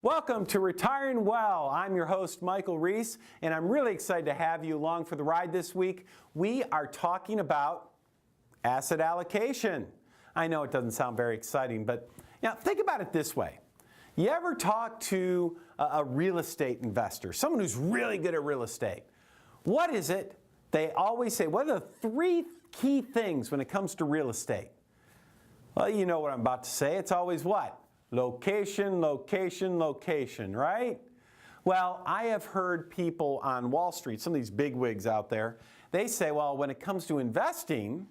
Welcome to Retiring Well. I'm your host, Michael Reese, and I'm really excited to have you along for the ride this week. We are talking about asset allocation. I know it doesn't sound very exciting, but think about it this way. You ever talk to a real estate investor, someone who's really good at real estate? What is it they always say? What are the three key things when it comes to real estate? Well, you know what I'm about to say. It's always what? Location, location, location, right? Well, I have heard people on Wall Street, some of these bigwigs out there, they say, well, when it comes to investing,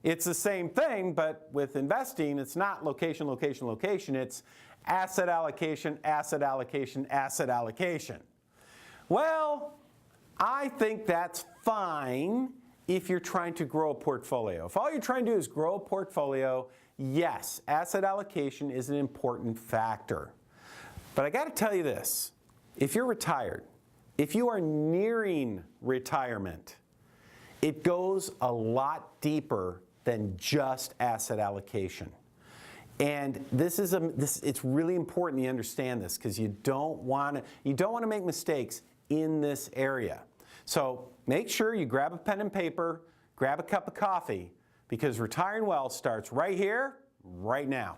it's the same thing, but with investing, it's not location, location, location. It's asset allocation, asset allocation, asset allocation. Well, I think that's fine if you're trying to grow a portfolio. If all you're trying to do is grow a portfolio, yes, asset allocation is an important factor. But I got to tell you this, if you're retired, if you are nearing retirement, it goes a lot deeper than just asset allocation. And it's really important you understand this because you don't want to make mistakes in this area. So make sure you grab a pen and paper, grab a cup of coffee, because Retiring Well starts right here, right now.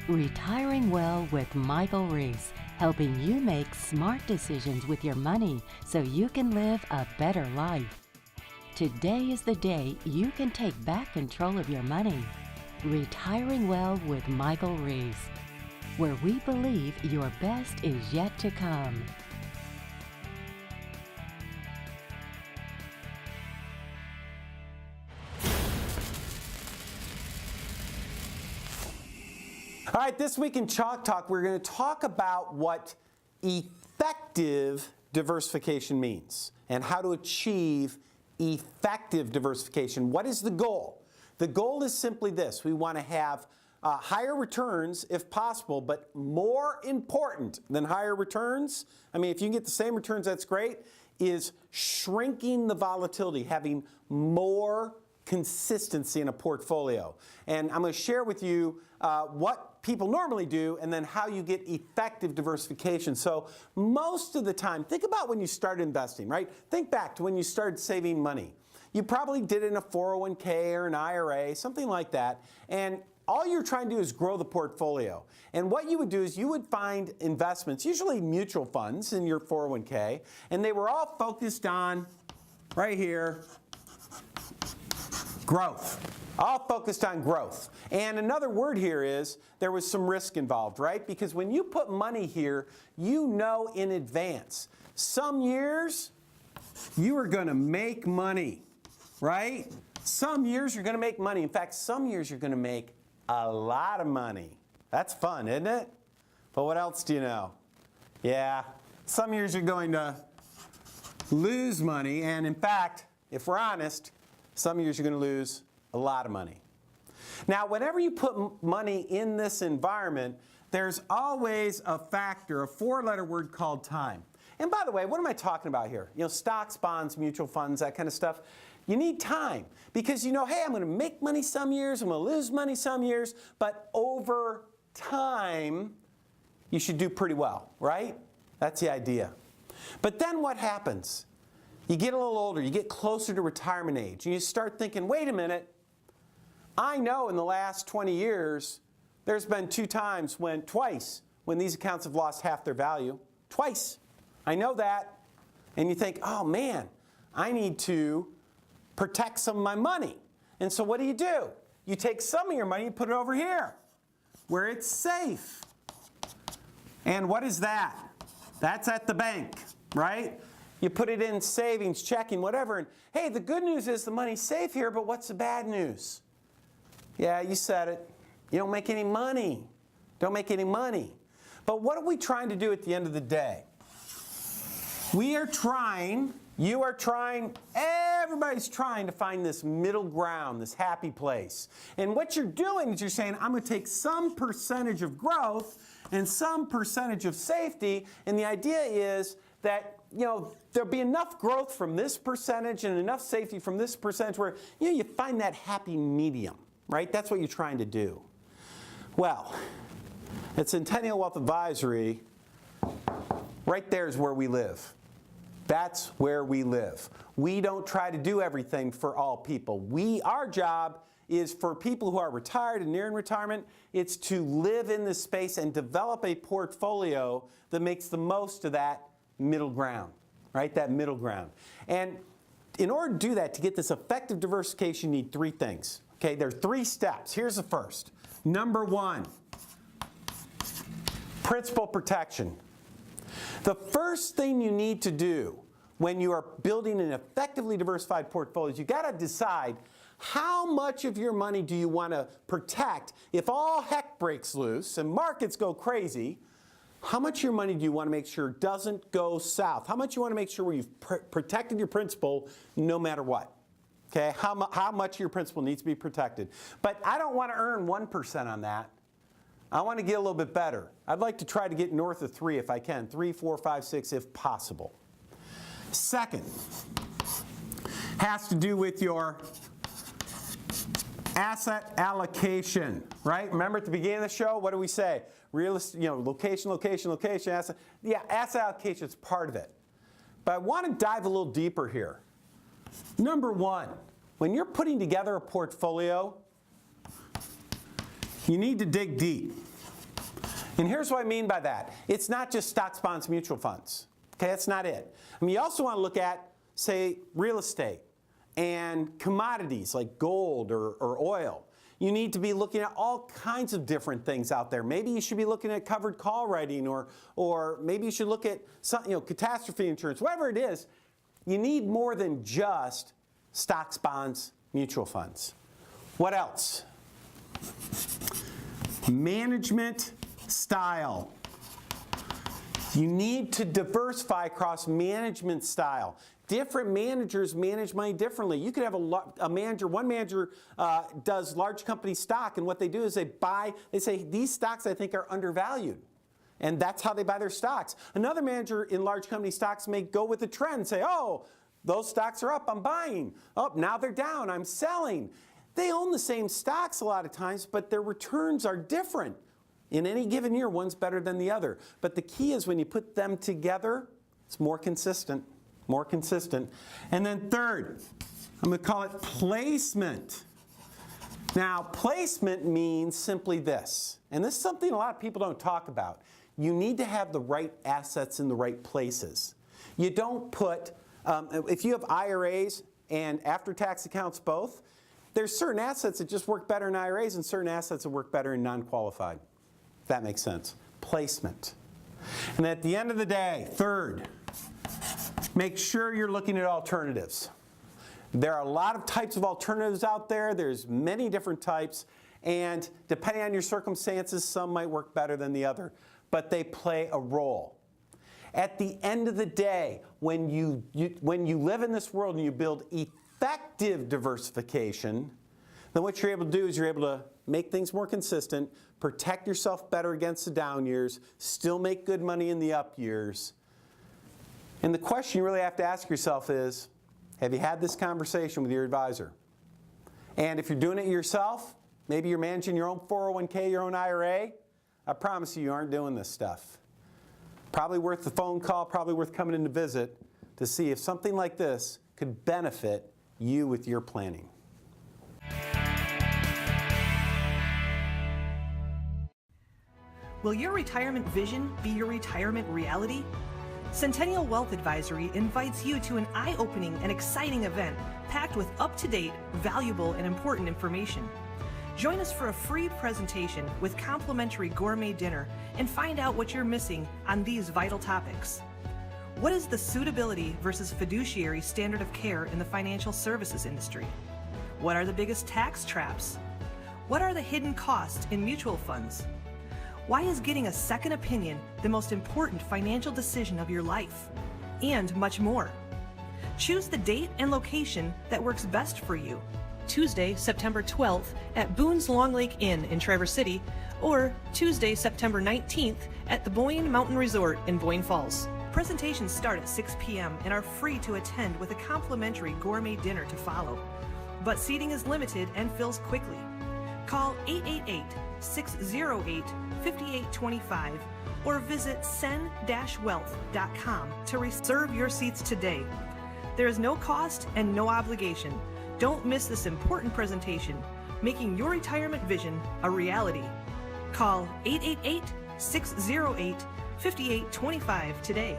Retiring Well with Michael Reese, helping you make smart decisions with your money so you can live a better life. Today is the day you can take back control of your money. Retiring Well with Michael Reese, where we believe your best is yet to come. All right, this week in Chalk Talk, we're going to talk about what effective diversification means and how to achieve effective diversification. What is the goal? The goal is simply this. We want to have higher returns if possible, but more important than higher returns, I mean, if you can get the same returns, that's great, is shrinking the volatility, having more consistency in a portfolio. And I'm going to share with you what people normally do and then how you get effective diversification. So most of the time, think about when you started investing, right? Think back to when you started saving money. You probably did it in a 401k or an IRA, something like that. And all you're trying to do is grow the portfolio. And what you would do is you would find investments, usually mutual funds in your 401k, and they were all focused on, right here, growth. All focused on growth. And another word here is there was some risk involved, right? Because when you put money here, you know in advance. Some years, you are going to make money, right? Some years you're going to make money. In fact, some years you're going to make a lot of money. That's fun, isn't it? But what else do you know? Yeah, some years you're going to lose money. And in fact, if we're honest, some years you're going to lose a lot of money. Now, whenever you put money in this environment, there's always a factor, a four-letter word called time. And by the way, what am I talking about here? Stocks, bonds, mutual funds, that kind of stuff. You need time because hey, I'm going to make money some years, I'm going to lose money some years, but over time, you should do pretty well, right? That's the idea. But then what happens? You get a little older, you get closer to retirement age, and you start thinking, wait a minute, I know in the last 20 years, there's been twice when these accounts have lost half their value. Twice. I know that. And you think, oh man, I need to protect some of my money. And so what do? You take some of your money and put it over here, where it's safe. And what is that? That's at the bank, right? You put it in savings, checking, whatever. And hey, the good news is the money's safe here, but what's the bad news? Yeah, you said it. You don't make any money. Don't make any money. But what are we trying to do at the end of the day? We are trying, you are trying, everybody's trying to find this middle ground, this happy place. And what you're doing is you're saying, I'm going to take some percentage of growth and some percentage of safety. And the idea is that there'll be enough growth from this percentage and enough safety from this percentage where you find that happy medium, right? That's what you're trying to do. Well, At Centennial Wealth Advisory, right there is where we live. That's where we live. We don't try to do everything for all people. Our job is for people who are retired and nearing retirement. It's to live in this space and develop a portfolio that makes the most of that middle ground, right? That middle ground. And in order to do that, to get this effective diversification, you need three things. Okay, there are 3 steps. Here's the first. Number 1, principal protection. The first thing you need to do when you are building an effectively diversified portfolio is you got to decide how much of your money do you want to protect if all heck breaks loose and markets go crazy. How much of your money do you want to make sure doesn't go south? How much you want to make sure where you've protected your principal no matter what? Okay, how much of your principal needs to be protected? But I don't want to earn 1% on that. I want to get a little bit better. I'd like to try to get north of 3 if I can, 3, 4, 5, 6 if possible. Second, has to do with your asset allocation, right? Remember at the beginning of the show, what do we say? Location, location, location, asset. Yeah, asset allocation is part of it. But I want to dive a little deeper here. Number 1, when you're putting together a portfolio, you need to dig deep. And here's what I mean by that. It's not just stocks, bonds, mutual funds. Okay, that's not it. I mean, you also want to look at, say, real estate and commodities like gold or oil. You need to be looking at all kinds of different things out there. Maybe you should be looking at covered call writing, or maybe you should look at some, catastrophe insurance, whatever it is. You need more than just stocks, bonds, mutual funds. What else? Management style. You need to diversify across management style. Different managers manage money differently. You could have one manager does large company stock, and what they do is they say, these stocks I think are undervalued. And that's how they buy their stocks. Another manager in large company stocks may go with the trend, say, oh, those stocks are up, I'm buying. Oh, now they're down, I'm selling. They own the same stocks a lot of times, but their returns are different. In any given year, one's better than the other. But the key is when you put them together, it's more consistent, more consistent. And then third, I'm going to call it placement. Now, placement means simply this, and this is something a lot of people don't talk about. You need to have the right assets in the right places. You don't put, if you have IRAs and after-tax accounts both, there's certain assets that just work better in IRAs and certain assets that work better in non-qualified. If that makes sense. Placement. And at the end of the day, third, make sure you're looking at alternatives. There are a lot of types of alternatives out there. There's many different types. And depending on your circumstances, some might work better than the other. But they play a role. At the end of the day, when you live in this world and you build effective diversification, then what you're able to do is you're able to make things more consistent, protect yourself better against the down years, still make good money in the up years. And the question you really have to ask yourself is, have you had this conversation with your advisor? And if you're doing it yourself, maybe you're managing your own 401k, your own IRA, I promise you aren't doing this stuff. Probably worth the phone call, probably worth coming in to visit to see if something like this could benefit you with your planning. Will your retirement vision be your retirement reality? Centennial Wealth Advisory invites you to an eye-opening and exciting event packed with up-to-date, valuable, and important information. Join us for a free presentation with complimentary gourmet dinner and find out what you're missing on these vital topics. What is the suitability versus fiduciary standard of care in the financial services industry? What are the biggest tax traps? What are the hidden costs in mutual funds? Why is getting a second opinion the most important financial decision of your life? And much more. Choose the date and location that works best for you. Tuesday, September 12th at Boone's Long Lake Inn in Traverse City, or Tuesday, September 19th at the Boyne Mountain Resort in Boyne Falls. Presentations start at 6 p.m. and are free to attend with a complimentary gourmet dinner to follow. But seating is limited and fills quickly. Call 888-608 5825 or visit sen-wealth.com to reserve your seats today. There is no cost and no obligation. Don't miss this important presentation, making your retirement vision a reality. Call 888-608-5825 today.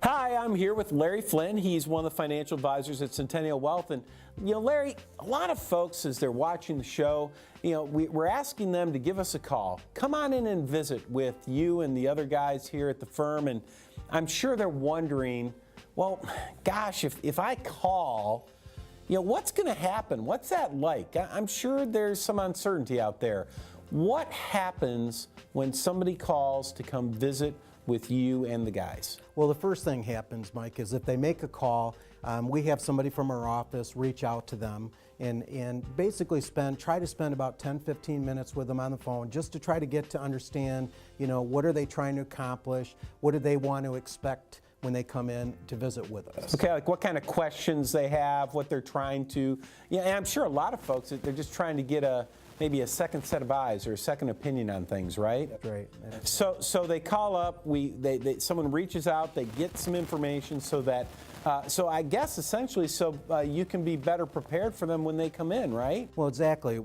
Hi, I'm here with Larry Flynn. He's one of the financial advisors at Centennial Wealth. And, Larry, a lot of folks, as they're watching the show, we're asking them to give us a call. Come on in and visit with you and the other guys here at the firm. And I'm sure they're wondering, well, gosh, if I call, what's going to happen? What's that like? I'm sure there's some uncertainty out there. What happens when somebody calls to come visit with you and the guys? Well, the first thing happens, Mike, is if they make a call, we have somebody from our office reach out to them and basically try to spend about 10-15 minutes with them on the phone just to try to get to understand, what are they trying to accomplish, what do they want to expect when they come in to visit with us. Okay, like what kind of questions they have, what they're trying to, and I'm sure a lot of folks, they're just trying to get maybe a second set of eyes or a second opinion on things, right? That's right. So they call up, someone reaches out, they get some information so that, so I guess essentially you can be better prepared for them when they come in, right? Well, exactly.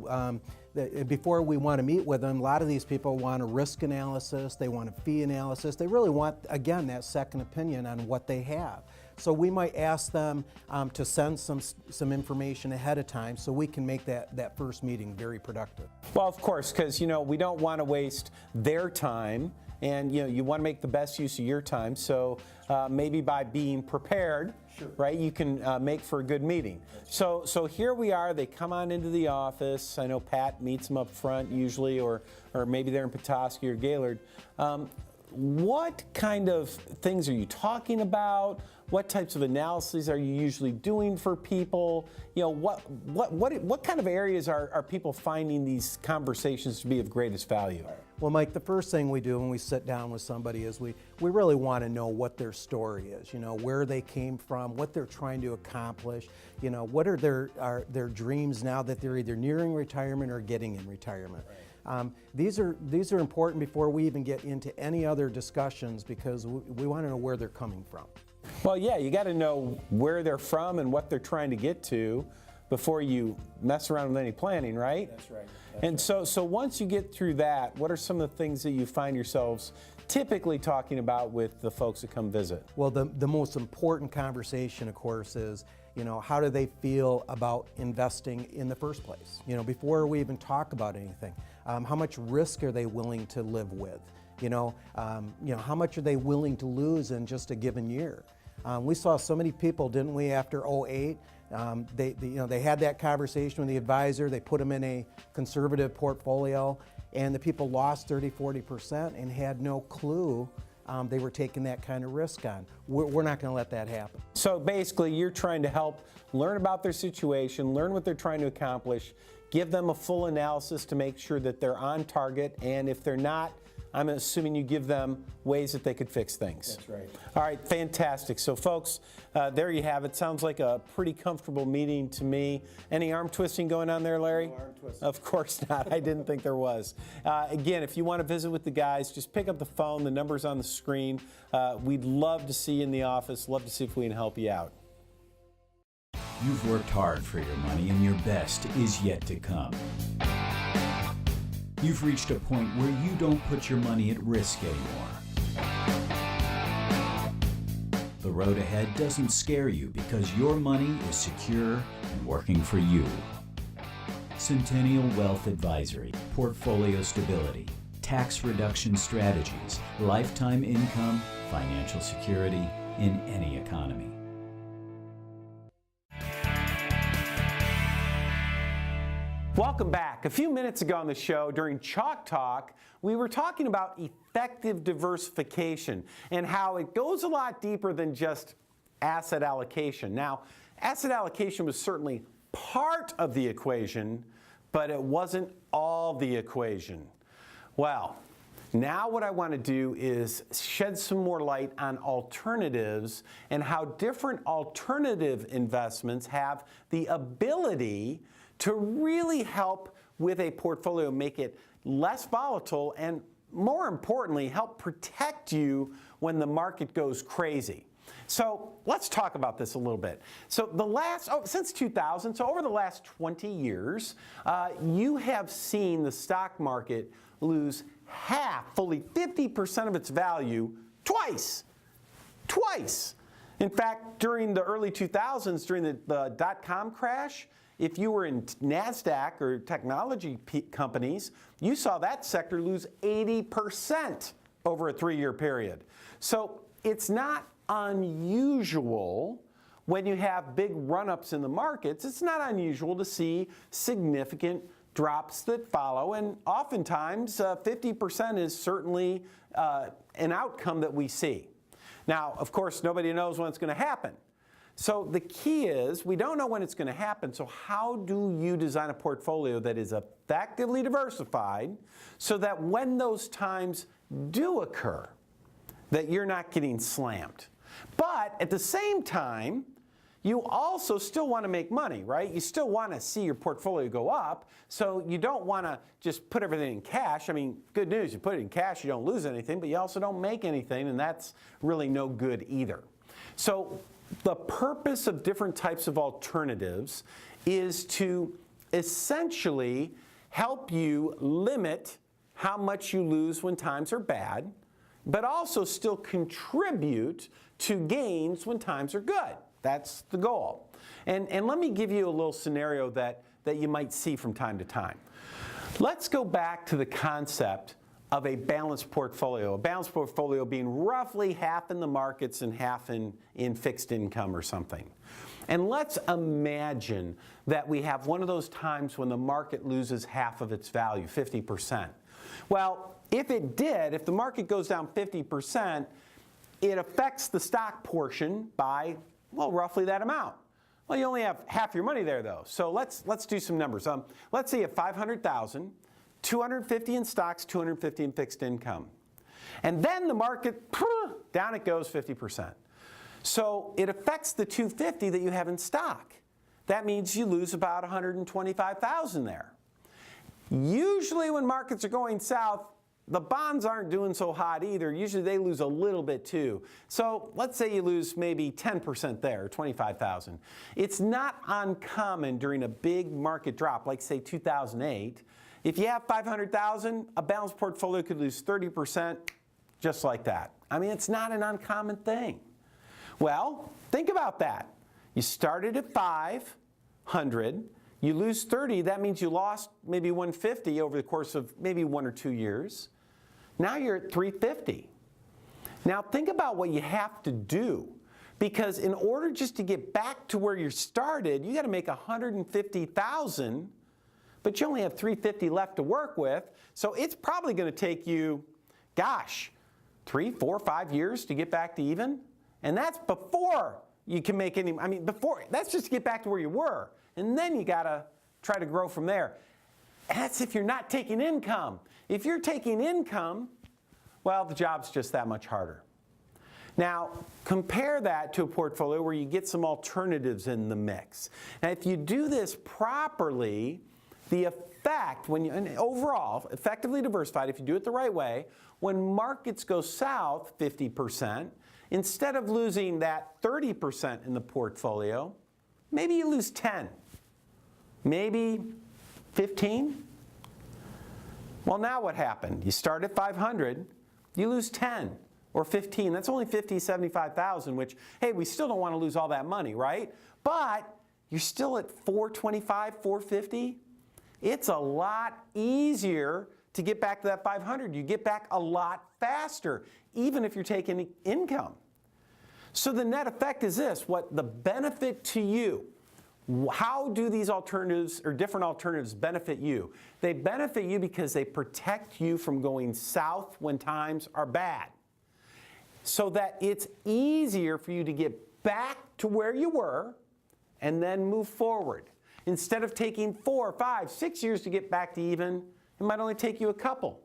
Before we want to meet with them, a lot of these people want a risk analysis, they want a fee analysis, they really want, again, that second opinion on what they have. So we might ask them to send some information ahead of time so we can make that first meeting very productive. Well, of course, because we don't want to waste their time, and you want to make the best use of your time. So maybe by being prepared, sure, right, you can make for a good meeting. So here we are. They come on into the office. I know Pat meets them up front usually, or maybe they're in Petoskey or Gaylord. What kind of things are you talking about? What types of analyses are you usually doing for people? What kind of areas are people finding these conversations to be of greatest value? Well, Mike, the first thing we do when we sit down with somebody is we really want to know what their story is, where they came from, what they're trying to accomplish, what are their dreams now that they're either nearing retirement or getting in retirement. Right. These are important before we even get into any other discussions because we want to know where they're coming from. Well, yeah, you got to know where they're from and what they're trying to get to before you mess around with any planning, right? That's right. So once you get through that, what are some of the things that you find yourselves typically talking about with the folks that come visit? Well, the most important conversation, of course, is how do they feel about investing in the first place? Before we even talk about anything, how much risk are they willing to live with? How much are they willing to lose in just a given year? We saw so many people, didn't we, after 2008? They had that conversation with the advisor. They put them in a conservative portfolio, and the people lost 30-40% and had no clue they were taking that kind of risk on. We're not going to let that happen. So basically, you're trying to help learn about their situation, learn what they're trying to accomplish, give them a full analysis to make sure that they're on target, and if they're not, I'm assuming you give them ways that they could fix things. That's right. All right, fantastic. So folks, there you have it. Sounds like a pretty comfortable meeting to me. Any arm twisting going on there, Larry? No arm twisting. Of course not. I didn't think there was. Again, if you want to visit with the guys, just pick up the phone. The number's on the screen. We'd love to see you in the office. Love to see if we can help you out. You've worked hard for your money and your best is yet to come. You've reached a point where you don't put your money at risk anymore. The road ahead doesn't scare you because your money is secure and working for you. Centennial Wealth Advisory, portfolio stability, tax reduction strategies, lifetime income, financial security in any economy. Welcome back. A few minutes ago on the show, during Chalk Talk, we were talking about effective diversification and how it goes a lot deeper than just asset allocation. Now, asset allocation was certainly part of the equation, but it wasn't all the equation. Well, now what I want to do is shed some more light on alternatives and how different alternative investments have the ability to really help with a portfolio make it less volatile and, more importantly, help protect you when the market goes crazy. So let's talk about this a little bit. So since 2000, so over the last 20 years, you have seen the stock market lose fully 50% of its value twice. Twice. In fact, during the early 2000s, during the dot-com crash, if you were in NASDAQ or technology companies, you saw that sector lose 80% over a 3-year period. So it's not unusual when you have big run-ups in the markets. It's not unusual to see significant drops that follow, and oftentimes 50% is certainly an outcome that we see. Now, of course, nobody knows when it's going to happen. So the key is we don't know when it's going to happen, so how do you design a portfolio that is effectively diversified so that when those times do occur, that you're not getting slammed? But at the same time, you also still want to make money, right? You still want to see your portfolio go up, so you don't want to just put everything in cash. I mean, good news, you put it in cash, you don't lose anything, but you also don't make anything, and that's really no good either. So the purpose of different types of alternatives is to essentially help you limit how much you lose when times are bad, but also still contribute to gains when times are good. That's the goal. And let me give you a little scenario that you might see from time to time. Let's go back to the concept of a balanced portfolio. A balanced portfolio being roughly half in the markets and half in fixed income or something. And let's imagine that we have one of those times when the market loses half of its value, 50%. Well, if the market goes down 50%, it affects the stock portion by, well, roughly that amount. Well, you only have half your money there, though. So let's do some numbers. Let's say you have 500,000, 250 in stocks, 250 in fixed income. And then the market, down it goes 50%. So it affects the 250 that you have in stock. That means you lose about 125,000 there. Usually when markets are going south, the bonds aren't doing so hot either. Usually they lose a little bit too. So let's say you lose maybe 10% there, 25,000. It's not uncommon during a big market drop, like say 2008. If you have 500,000, a balanced portfolio could lose 30% just like that. I mean, it's not an uncommon thing. Well, think about that. You started at 500, you lose 30, that means you lost maybe 150 over the course of maybe 1 or 2 years. Now you're at 350. Now think about what you have to do, because in order just to get back to where you started, you got to make 150,000, but you only have 350 left to work with. So it's probably going to take you, gosh, 3, 4, 5 years to get back to even. And that's before you can make any, that's just to get back to where you were. And then you got to try to grow from there. That's if you're not taking income. If you're taking income, well, the job's just that much harder. Now, compare that to a portfolio where you get some alternatives in the mix. Now, if you do this properly, the effect, and overall, effectively diversified, if you do it the right way, when markets go south 50%, instead of losing that 30% in the portfolio, maybe you lose 10, maybe 15. Well, now what happened? You start at 500, you lose 10 or 15. That's only 50, 75,000, which, hey, we still don't want to lose all that money, right? But you're still at 425, 450. It's a lot easier to get back to that 500. You get back a lot faster, even if you're taking income. So the net effect is this: what the benefit to you, how do these alternatives or different alternatives benefit you? They benefit you because they protect you from going south when times are bad, so that it's easier for you to get back to where you were and then move forward. Instead of taking 4, 5, 6 years to get back to even, it might only take you a couple.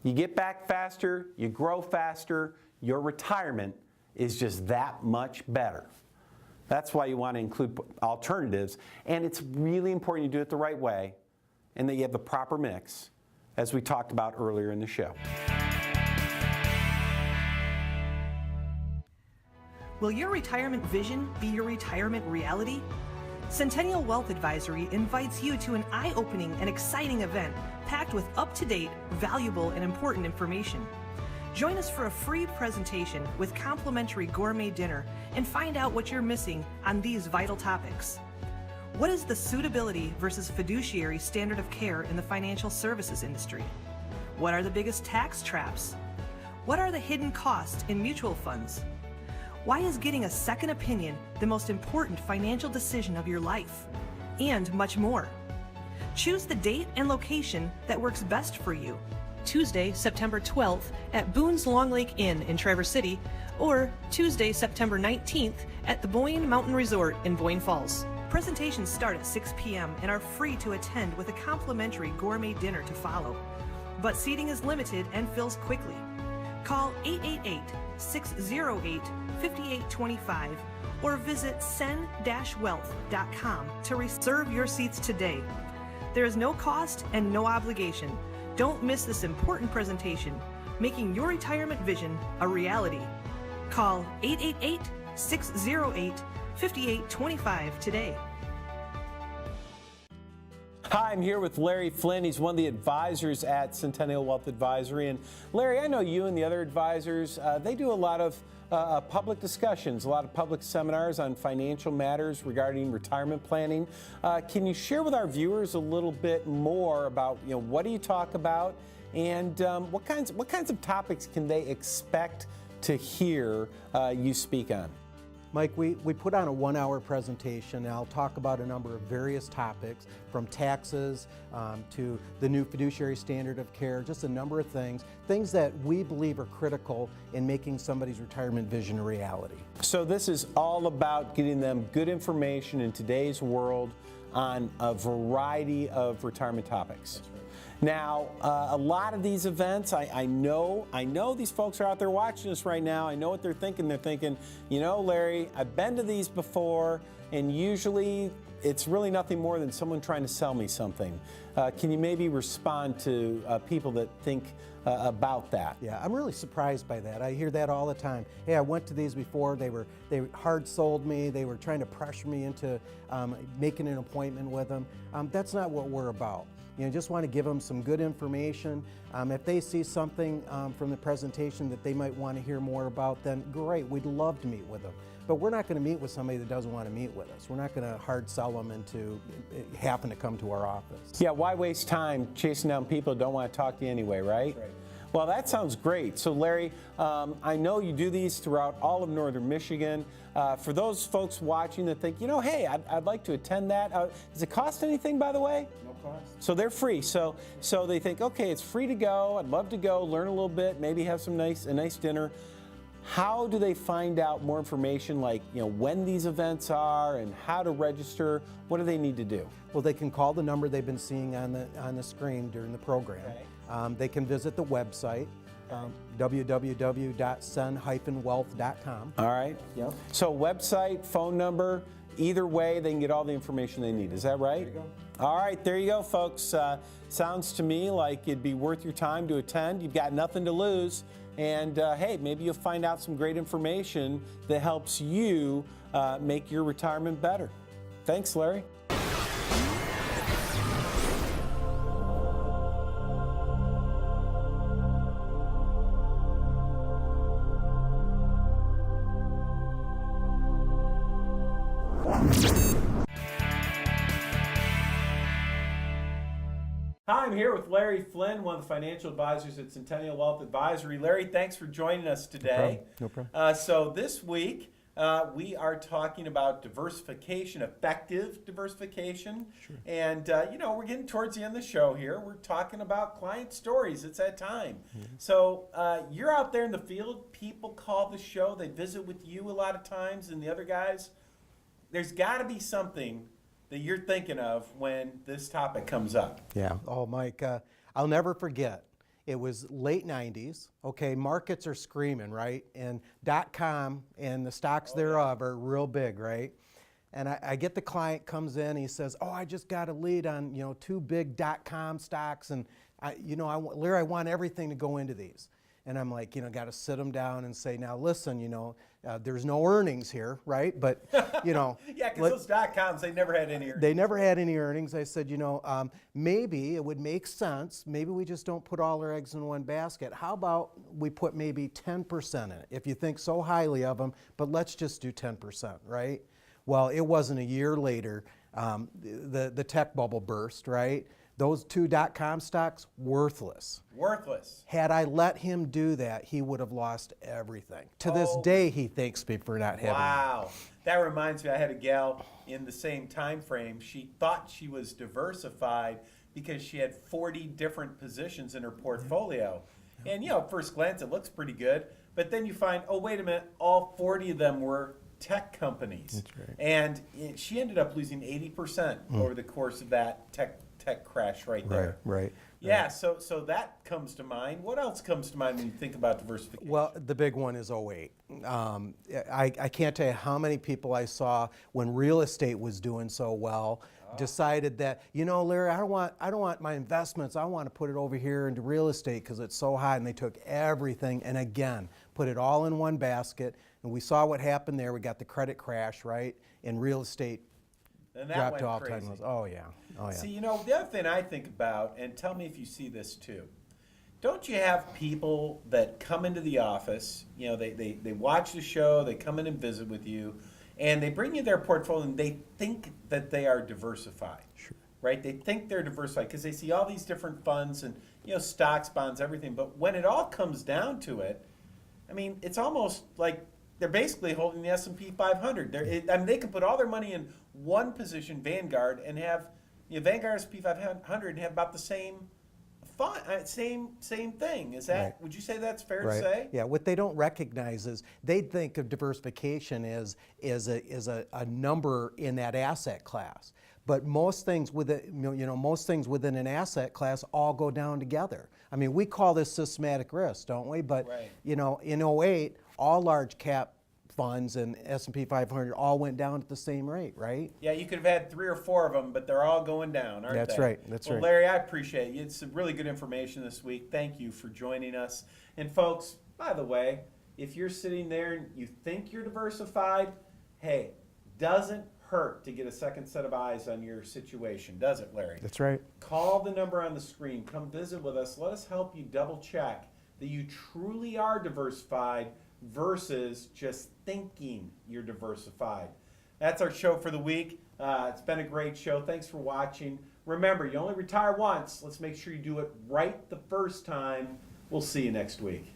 You get back faster, you grow faster, your retirement is just that much better. That's why you want to include alternatives, and it's really important you do it the right way. and that you have the proper mix, as we talked about earlier in the show. Will your retirement vision be your retirement reality? Centennial Wealth Advisory invites you to an eye-opening and exciting event packed with up-to-date, valuable, and important information. Join us for a free presentation with complimentary gourmet dinner and find out what you're missing on these vital topics. What is the suitability versus fiduciary standard of care in the financial services industry? What are the biggest tax traps? What are the hidden costs in mutual funds? Why is getting a second opinion the most important financial decision of your life? And much more. Choose the date and location that works best for you. Tuesday, September 12th at Boone's Long Lake Inn in Traverse City, or Tuesday, September 19th at the Boyne Mountain Resort in Boyne Falls. Presentations start at 6 p.m. and are free to attend with a complimentary gourmet dinner to follow. But seating is limited and fills quickly. Call 888-608-5825 or visit sen-wealth.com to reserve your seats today. There is no cost and no obligation. Don't miss this important presentation, making your retirement vision a reality. Call 888-608-5825 today. Hi, I'm here with Larry Flynn. He's one of the advisors at Centennial Wealth Advisory. And Larry, I know you and the other advisors, they do a lot of public discussions, a lot of public seminars on financial matters regarding retirement planning. Can you share with our viewers a little bit more about, what do you talk about, and what kinds of topics can they expect to hear you speak on? Mike, we put on a 1-hour presentation, and I'll talk about a number of various topics, from taxes to the new fiduciary standard of care, just a number of things that we believe are critical in making somebody's retirement vision a reality. So this is all about getting them good information in today's world on a variety of retirement topics. That's right. Now, a lot of these events, I know these folks are out there watching us right now. I know what they're thinking. They're thinking, Larry, I've been to these before, and usually it's really nothing more than someone trying to sell me something. Can you maybe respond to people that think about that? Yeah, I'm really surprised by that. I hear that all the time. Hey, I went to these before. They hard sold me. They were trying to pressure me into making an appointment with them. That's not what we're about. Just want to give them some good information. If they see something from the presentation that they might want to hear more about, then great, we'd love to meet with them. But we're not going to meet with somebody that doesn't want to meet with us. We're not going to hard sell them into having to come to our office. Yeah, why waste time chasing down people who don't want to talk to you anyway, right? That's right. Well, that sounds great. So, Larry, I know you do these throughout all of northern Michigan. For those folks watching that think, hey, I'd like to attend that. Does it cost anything, by the way? No cost. So they're free. So they think, okay, it's free to go. I'd love to go, learn a little bit, maybe have a nice dinner. How do they find out more information, like when these events are and how to register? What do they need to do? Well, they can call the number they've been seeing on the screen during the program. Okay. They can visit the website, www.sen-wealth.com. All right. Yep. So website, phone number, either way, they can get all the information they need. Is that right? There you go. All right, there you go, folks. Sounds to me like it'd be worth your time to attend. You've got nothing to lose. And hey, maybe you'll find out some great information that helps you make your retirement better. Thanks, Larry. Hi, I'm here with Larry Flynn, one of the financial advisors at Centennial Wealth Advisory. Larry, thanks for joining us today. No problem. So this week, we are talking about diversification, effective diversification. Sure. And, we're getting towards the end of the show here. We're talking about client stories. It's that time. Mm-hmm. So you're out there in the field. People call the show. They visit with you a lot of times and the other guys. There's got to be something that you're thinking of when this topic comes up. Yeah. Oh, Mike, I'll never forget. It was late 90s. Okay, markets are screaming, right? And .com and the stocks thereof are real big, right? And I get the client comes in, he says, oh, I just got a lead on, 2 big .com stocks, and Larry, I want everything to go into these. And I'm like, got to sit them down and say, now listen, there's no earnings here, right? But, Yeah, because those .coms, they never had any earnings. They never had any earnings. I said, maybe it would make sense. Maybe we just don't put all our eggs in one basket. How about we put maybe 10% in it, if you think so highly of them, but let's just do 10%, right? Well, it wasn't a year later, the tech bubble burst, right? Those 2 .com stocks, worthless. Worthless. Had I let him do that, he would have lost everything. To this day, he thanks me for not having it. Wow. That reminds me, I had a gal in the same time frame. She thought she was diversified because she had 40 different positions in her portfolio. And, at first glance, it looks pretty good. But then you find, oh, wait a minute, all 40 of them were tech companies. That's right. And she ended up losing 80% over the course of that tech crash right there. Right. Yeah, so that comes to mind. What else comes to mind when you think about diversification? Well, the big one is '08. I can't tell you how many people I saw when real estate was doing so well decided that, Larry, I don't want my investments. I want to put it over here into real estate because it's so hot. And they took everything and again put it all in one basket. And we saw what happened there. We got the credit crash, right? And real estate and that dropped went to all crazy. time lows. Oh yeah. See, the other thing I think about, and tell me if you see this too, don't you have people that come into the office, they watch the show, they come in and visit with you, and they bring you their portfolio and they think that they are diversified. Sure. Right? They think they're diversified because they see all these different funds and, stocks, bonds, everything. But when it all comes down to it, I mean, it's almost like they're basically holding the S&P 500. They could put all their money in one position, Vanguard, and have Vanguard S&P 500 and have about the same fund, same thing. Is that? Right. Would you say that's fair to Right. say? Yeah. What they don't recognize is they think of diversification as a number in that asset class. But most things within an asset class all go down together. I mean, we call this systematic risk, don't we? But Right. in '08, all large cap funds and S&P 500 all went down at the same rate, right? Yeah, you could have had 3 or 4 of them, but they're all going down, aren't That's they? right. That's right. Larry, I appreciate you. It's really good information this week. Thank you for joining us. And folks, by the way, if you're sitting there and you think you're diversified, hey, doesn't hurt to get a second set of eyes on your situation, does it, Larry? That's right. Call the number on the screen. Come visit with us. Let us help you double check that you truly are diversified versus just thinking you're diversified. That's our show for the week. It's been a great show. Thanks for watching. Remember, you only retire once. Let's make sure you do it right the first time. We'll see you next week.